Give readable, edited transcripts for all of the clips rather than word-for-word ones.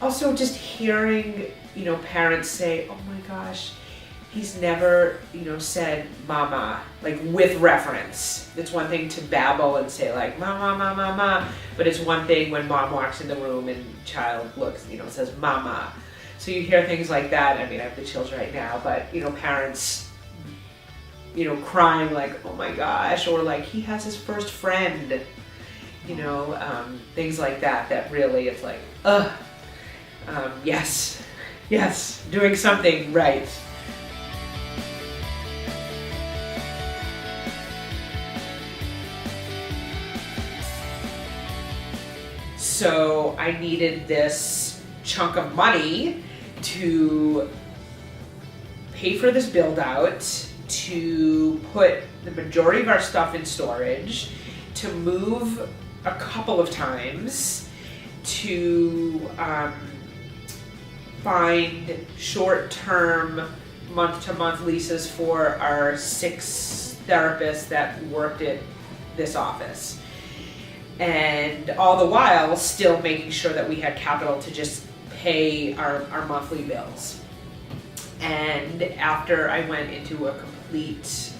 also just hearing, you know, parents say, oh my gosh, he's never, you know, said mama, like with reference. It's one thing to babble and say like mama, mama, mama, but it's one thing when mom walks in the room and child looks, you know, says mama. So you hear things like that. I mean, I have the children right now, but, you know, parents, you know, crying like, oh my gosh, or like he has his first friend, you know, things like that, that really it's like, yes, yes, doing something right. So I needed this chunk of money to pay for this build out, to put the majority of our stuff in storage, to move a couple of times, to find short-term month-to-month leases for our 6 therapists that worked at this office. And all the while still making sure that we had capital to just pay our monthly bills. And after I went into a complete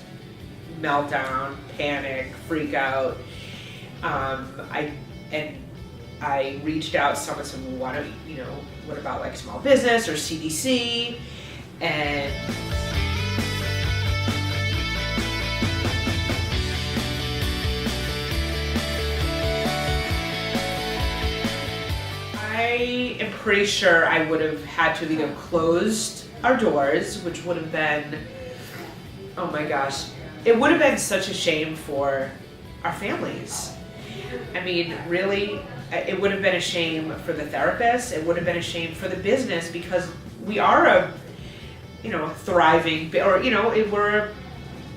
meltdown, panic, freak out, I reached out, someone said, well, why don't you know, what about like small business or CDC? And I am pretty sure I would have had to either closed our doors, which would have been, oh my gosh, it would have been such a shame for our families. I mean, really, it would have been a shame for the therapists. It would have been a shame for the business, because we are a, you know, thriving, or, you know,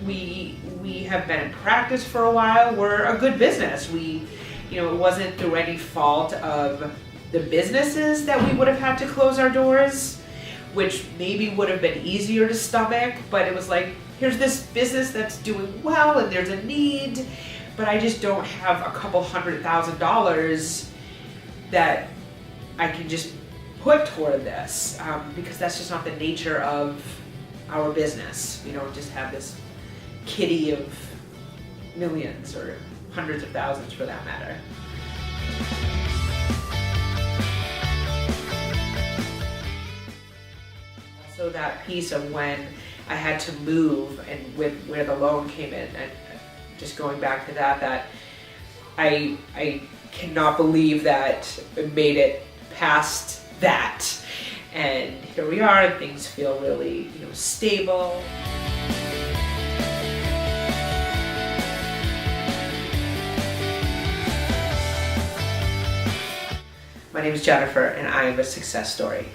we have been in practice for a while. We're a good business. We, you know, it wasn't through any fault of the businesses that we would have had to close our doors, which maybe would have been easier to stomach, but it was like, here's this business that's doing well and there's a need, but I just don't have a couple $100,000 that I can just put toward this, because that's just not the nature of our business. We don't just have this kitty of millions or hundreds of thousands for that matter. So that piece of when I had to move and with where the loan came in, and just going back to that I cannot believe that it made it past that, and here we are, and things feel really, you know, stable. My name is Jennifer, and I am a success story.